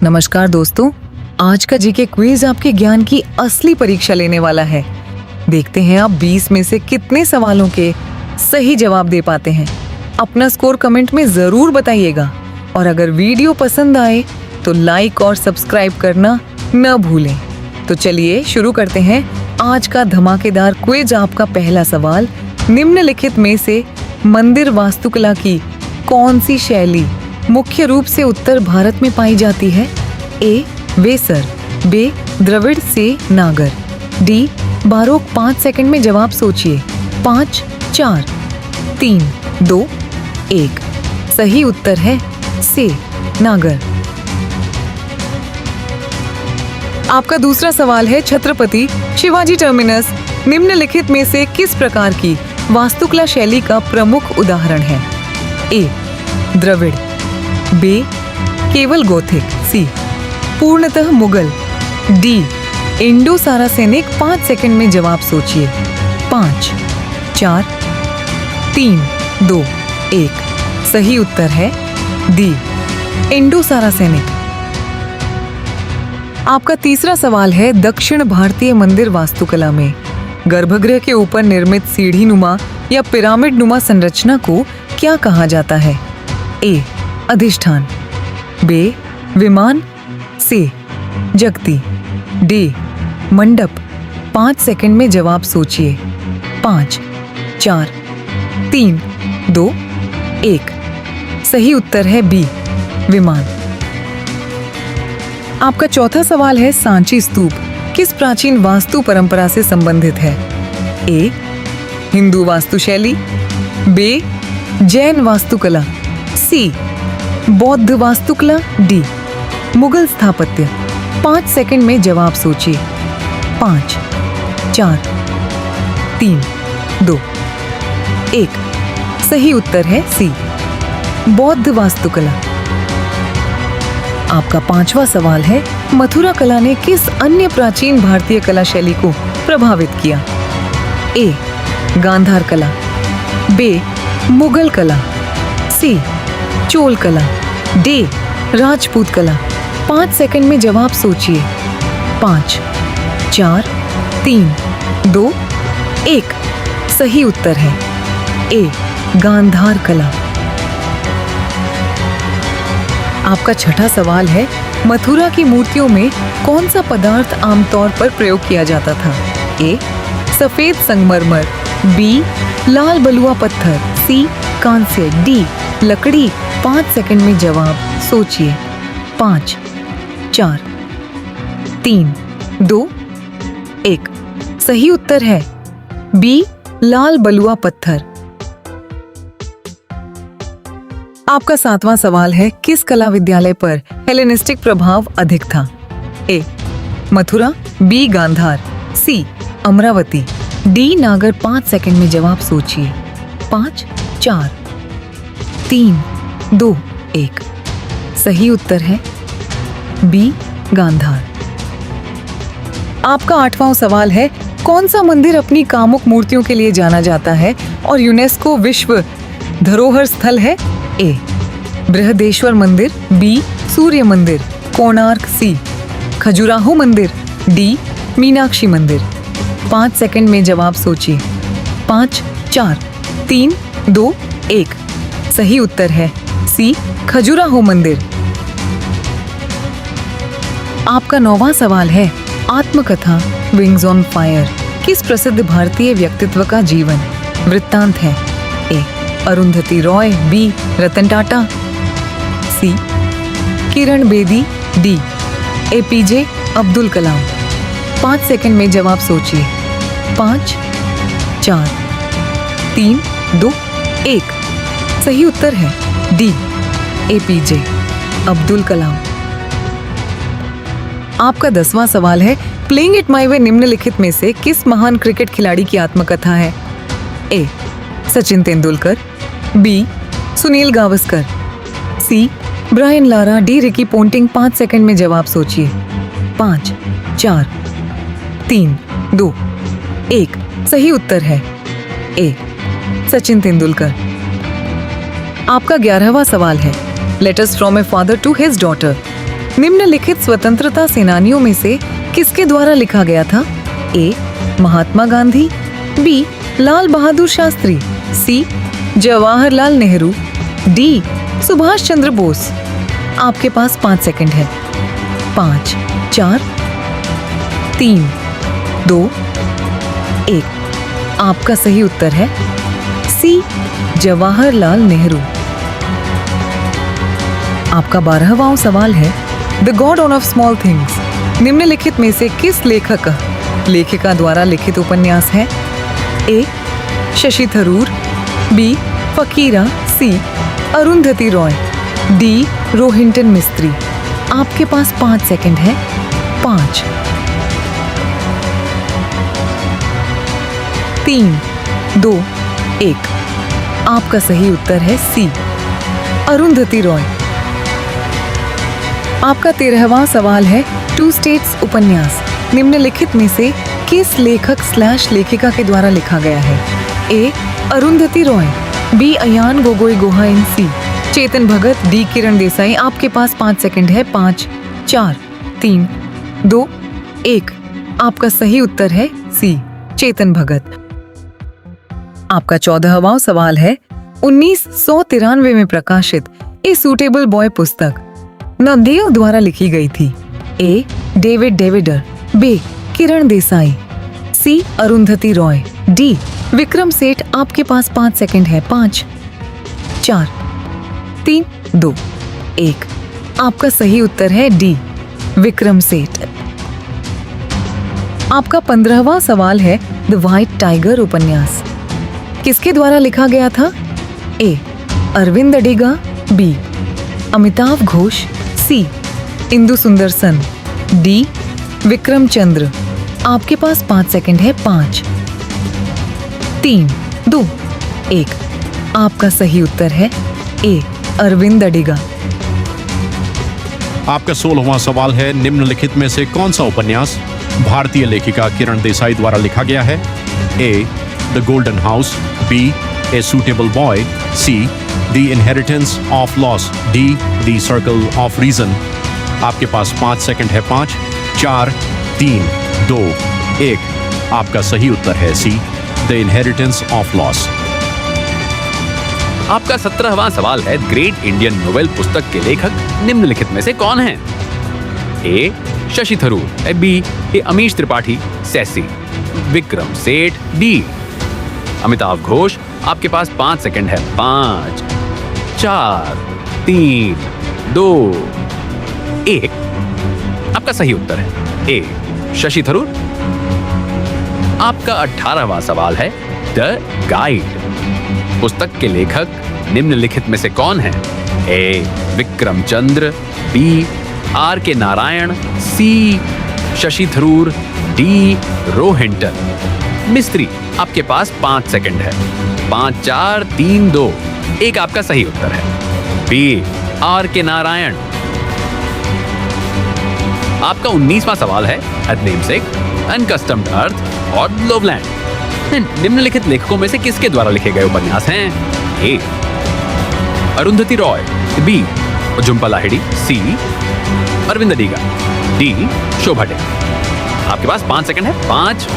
नमस्कार दोस्तों, आज का जीके क्विज आपके ज्ञान की असली परीक्षा लेने वाला है। देखते हैं आप 20 में से कितने सवालों के सही जवाब दे पाते हैं। अपना स्कोर कमेंट में जरूर बताइएगा और अगर वीडियो पसंद आए तो लाइक और सब्सक्राइब करना न भूलें। तो चलिए शुरू करते हैं आज का धमाकेदार क्विज। आपका पहला सवाल, निम्नलिखित में से मंदिर वास्तुकला की कौन सी शैली मुख्य रूप से उत्तर भारत में पाई जाती है? ए. वेसर, बी. द्रविड़, सी. नागर, डी. बारोक। 5 सेकंड में जवाब सोचिए। 5, 4, 3, 2, 1। सही उत्तर है सी. नागर। आपका दूसरा सवाल है, छत्रपति शिवाजी टर्मिनस निम्नलिखित में से किस प्रकार की वास्तुकला शैली का प्रमुख उदाहरण है? ए. द्रविड़, बी. केवल गोथिक, सी. पूर्णतः मुगल, डी. इंडो सारासेनिक। 5 सेकंड में जवाब सोचिए। 5, 4, 3, 2, 1। सही उत्तर है डी. इंडो सारासेनिक। आपका तीसरा सवाल है, दक्षिण भारतीय मंदिर वास्तुकला में गर्भगृह के ऊपर निर्मित सीढ़ी नुमा या पिरामिड नुमा संरचना को क्या कहा जाता है? ए. अधिष्ठान, बी. विमान, सी. जगती, डी. मंडप। 5 सेकंड में जवाब सोचिए। 5, 4, 3, 2, 1। सही उत्तर है बी. विमान। आपका चौथा सवाल है, सांची स्तूप किस प्राचीन वास्तु परंपरा से संबंधित है? ए. हिंदू वास्तुशैली, बी. जैन वास्तुकला, सी. बौद्ध वास्तुकला, डी. मुगल स्थापत्य। 5 सेकंड में जवाब सोचिए। 5, 4, 3, 2, 1। सही उत्तर है सी. बौद्ध वास्तुकला। आपका पांचवा सवाल है, मथुरा कला ने किस अन्य प्राचीन भारतीय कला शैली को प्रभावित किया? ए. गांधार कला, बी. मुगल कला, सी. चोल कला, डी. राजपूत कला। 5 सेकंड में जवाब सोचिए। 5, 4, 3, 2, 1। सही उत्तर है ए. गांधार कला। आपका छठा सवाल है, मथुरा की मूर्तियों में कौन सा पदार्थ आमतौर पर प्रयोग किया जाता था? ए. सफेद संगमरमर, बी. लाल बलुआ पत्थर, सी. कांस्य, डी. लकड़ी। 5 सेकंड में जवाब सोचिए। 5, 4, 3, 2, 1। सही उत्तर है बी. लाल बलुआ पत्थर। आपका 7वां सवाल है, किस कला विद्यालय पर हेलेनिस्टिक प्रभाव अधिक था? ए. मथुरा, बी. गांधार, सी. अमरावती, डी. नागर। 5 सेकंड में जवाब सोचिए। 5, 4, 3, 2, 1। सही उत्तर है बी. गांधार। आपका 8वां सवाल है, कौन सा मंदिर अपनी कामुक मूर्तियों के लिए जाना जाता है और यूनेस्को विश्व धरोहर स्थल है? ए. बृहदेश्वर मंदिर, बी. सूर्य मंदिर, कोणार्क, सी. खजुराहो मंदिर, डी. मीनाक्षी मंदिर। 5 सेकंड में जवाब सोचिए। 5, 4, 3, 2, 1। सही उत्तर है सी. खजुराहो मंदिर। आपका 9वां सवाल है, आत्मकथा विंग्स ऑन फायर किस प्रसिद्ध भारतीय व्यक्तित्व का जीवन वृत्तांत है? ए. अरुंधति रॉय, बी. रतन टाटा, सी. Kiran Bedi, D. APJ Abdul Kalam. 5 second में जवाब सोचिए। 5, 4, 3, 2, 1। सही उत्तर है डी. एपीजे अब्दुल कलाम। आपका 10वां सवाल है, प्लेइंग इट माई वे निम्नलिखित में से किस महान क्रिकेट खिलाड़ी की आत्मकथा है? A. Sachin Tendulkar, B. Sunil Gavaskar, C. Brian Lara, D. Ricky Ponting. 5 second में जवाब सोचिए। 5, 4, 3, 2, 1। सही उत्तर है ए. सचिन तेंदुलकर। आपका 11वां सवाल है, letters from a father to his daughter निम्नलिखित स्वतंत्रता सेनानियों में से किसके द्वारा लिखा गया था? ए. महात्मा गांधी, बी. लाल बहादुर शास्त्री, सी. जवाहरलाल नेहरू, डी. सुभाष चंद्र बोस। आपके पास 5 सेकंड है। 5, 4, 3, 2, 1। आपका सही उत्तर है सी. जवाहरलाल नेहरू। आपका 12वां सवाल है, the God of small things निम्नलिखित में से किस लेखिका द्वारा लिखित उपन्यास है? ए. शशि थरूर, बी. फकीरा, सी. अरुंधति रॉय, डी. रोहिंटन मिस्त्री। आपके पास 5 सेकंड है। 5, 3, 2, 1। आपका सही उत्तर है सी. अरुंधति रॉय। आपका 13वां सवाल है, टू स्टेट्स उपन्यास निम्नलिखित में से किस लेखक/लेखिका के द्वारा लिखा गया है? ए. अरुंधति रॉय, बी. अयान गोगोई गोहाइन, सी. चेतन भगत, डी. किरण देसाई। आपके पास 5 सेकंड है। 5, 4, 3, 2, 1। आपका सही उत्तर है सी. चेतन भगत। आपका 14वां सवाल है, 1993 में प्रकाशित ए सूटेबल बॉय पुस्तक नवदेव द्वारा लिखी गई थी? A. David Davidar, B. Kiran Desai, C. Arundhati Roy, D. Vikram Seth. आपके पास 5 सेकंड है। 5, 4, 3, 2, 1। आपका सही उत्तर है डी. विक्रम सेठ। आपका 15वां सवाल है, द व्हाइट टाइगर उपन्यास किसके द्वारा लिखा गया था? ए. अरविंद अडिगा, बी. अमिताभ घोष, सी. इंदु सुंदर सन, डी. विक्रम चंद्र। आपके पास 5 सेकंड है। 5, 3, 2, 1। आपका सही उत्तर है ए. अरविंद अडिगा। आपका 16वां सवाल है, निम्नलिखित में से कौन सा उपन्यास भारतीय लेखिका किरण देसाई द्वारा लिखा गया है? A. The golden house, B. A suitable boy, C. The inheritance of loss, D. The circle of reason. आपके पास 5 सेकंड है। 5, 4, 3, 2, 1। आपका सही उत्तर है C. The inheritance of loss. आपका 17वां सवाल है, ग्रेट इंडियन नोवेल पुस्तक के लेखक निम्नलिखित में से कौन हैं? ए. शशि थरूर, बी. ए. Amish Tripathi, sassy, Vikram Seth, D. अमिताभ घोष। आपके पास 5 सेकंड है। 5, 4, 3, 2, 1। आपका सही उत्तर है ए. शशि थरूर। आपका 18वां सवाल है, द गाइड पुस्तक के लेखक निम्नलिखित में से कौन है? ए. Vikram Chandra, B. Are K Narayan, C. Shashi Tharoor, D. Rohinton Mistry. आपके पास 5 सेकंड है। 5, 4, 3, 2, 1। आपका सही उत्तर है बी. Are K Narayan. आपका 19वां सवाल है, नेमसेक, अनकस्टम्ड अर्थ और लोवलैंड निम्नलिखित लेखकों में से किसके द्वारा लिखे गए उपन्यास हैं? ए. अरुंधति रॉय, बी. झुंपा लाहिड़ी, सी. अरविंद अडिगा, डी. शोभा डे। आपके पास 5 सेकंड है। 5,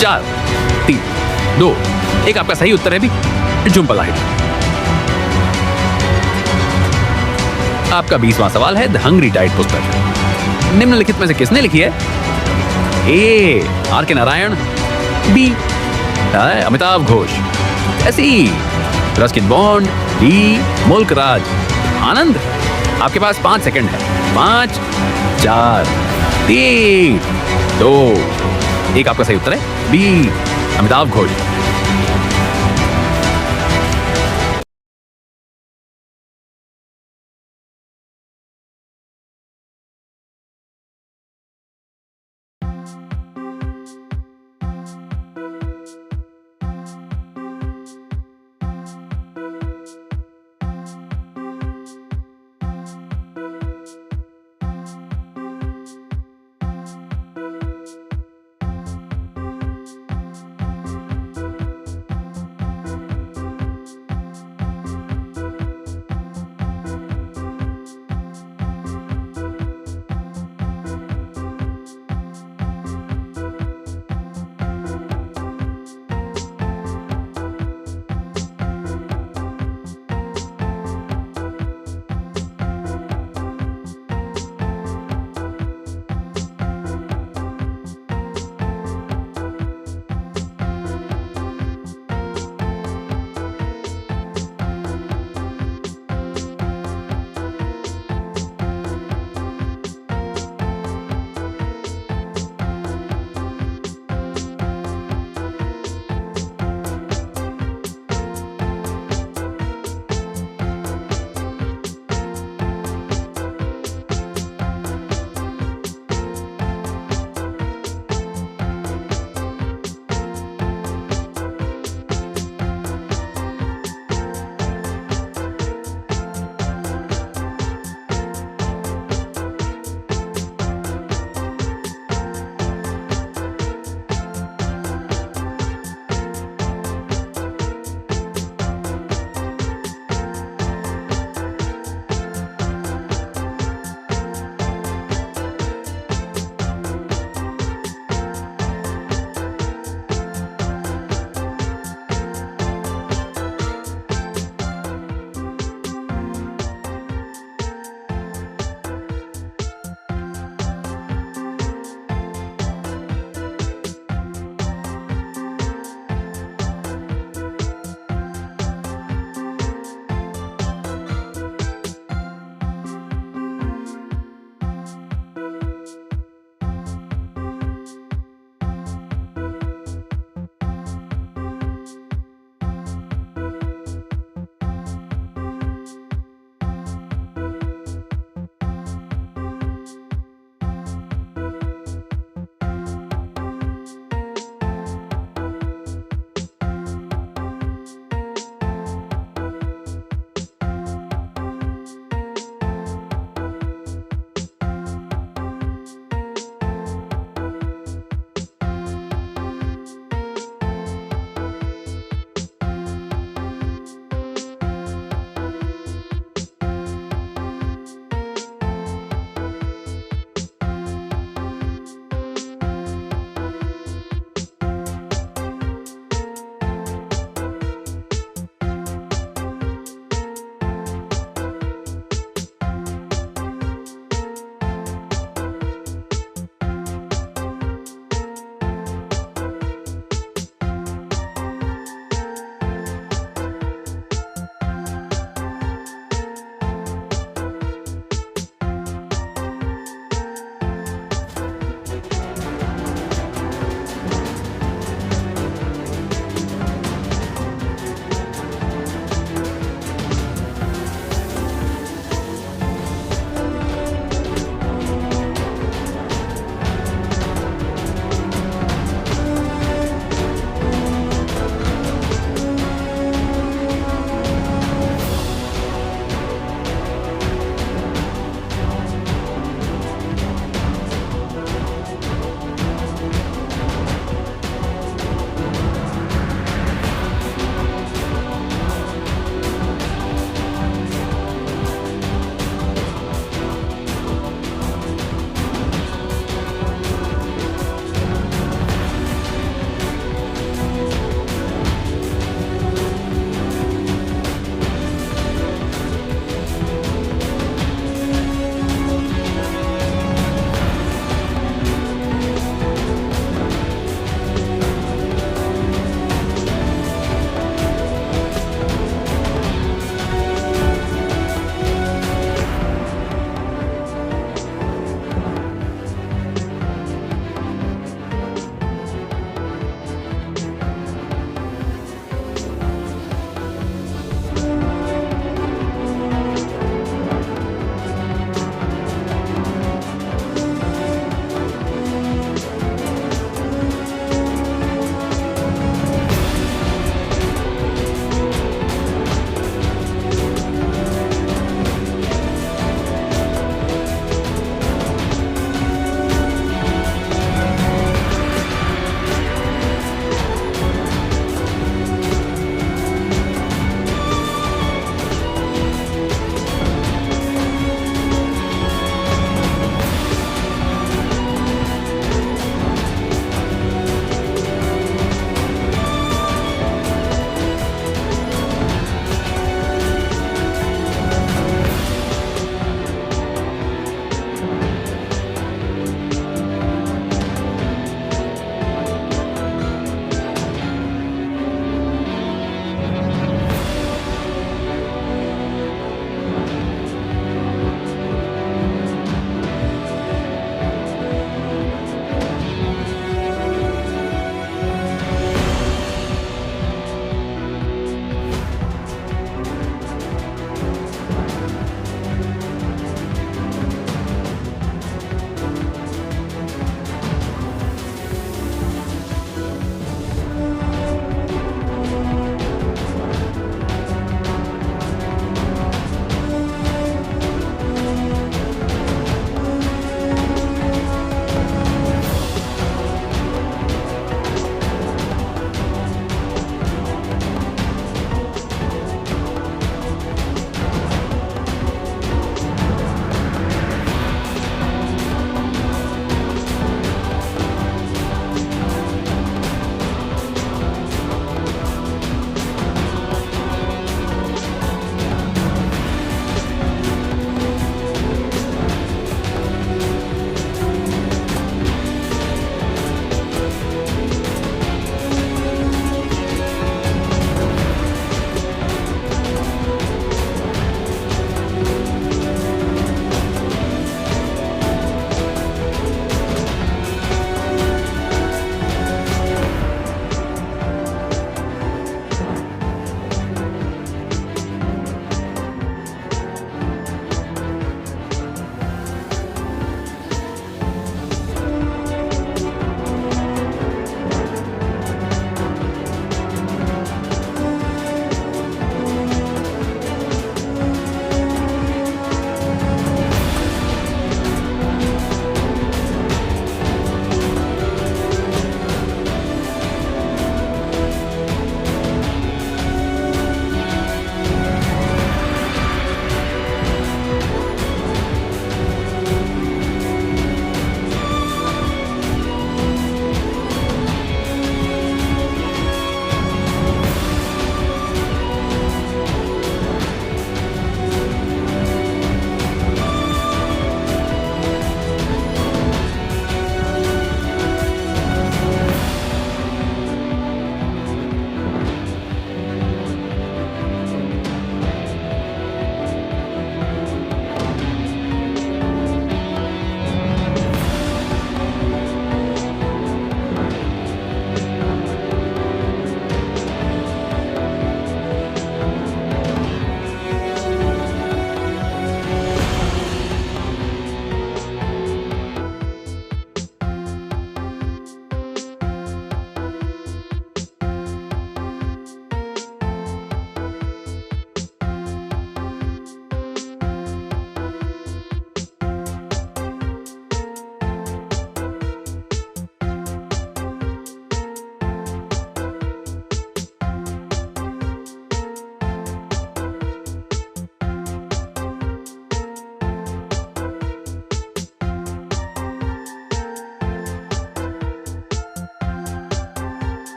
4, 3, 2, 1। आपका सही उत्तर है बी. झुंपा लाहिड़ी। आपका 20वां सवाल है, द हंग्री टाइड पुस्तक निम्नलिखित में से किसने लिखी है? A. R K Narayan, B. Amitabh Ghosh, C. Ruskin Bond, D. Mulk Raj आनंद। आपके पास 5 सेकंड है। 5, 4, 3, 2, 1। आपका सही उत्तर है बी. अमिताभ घोष।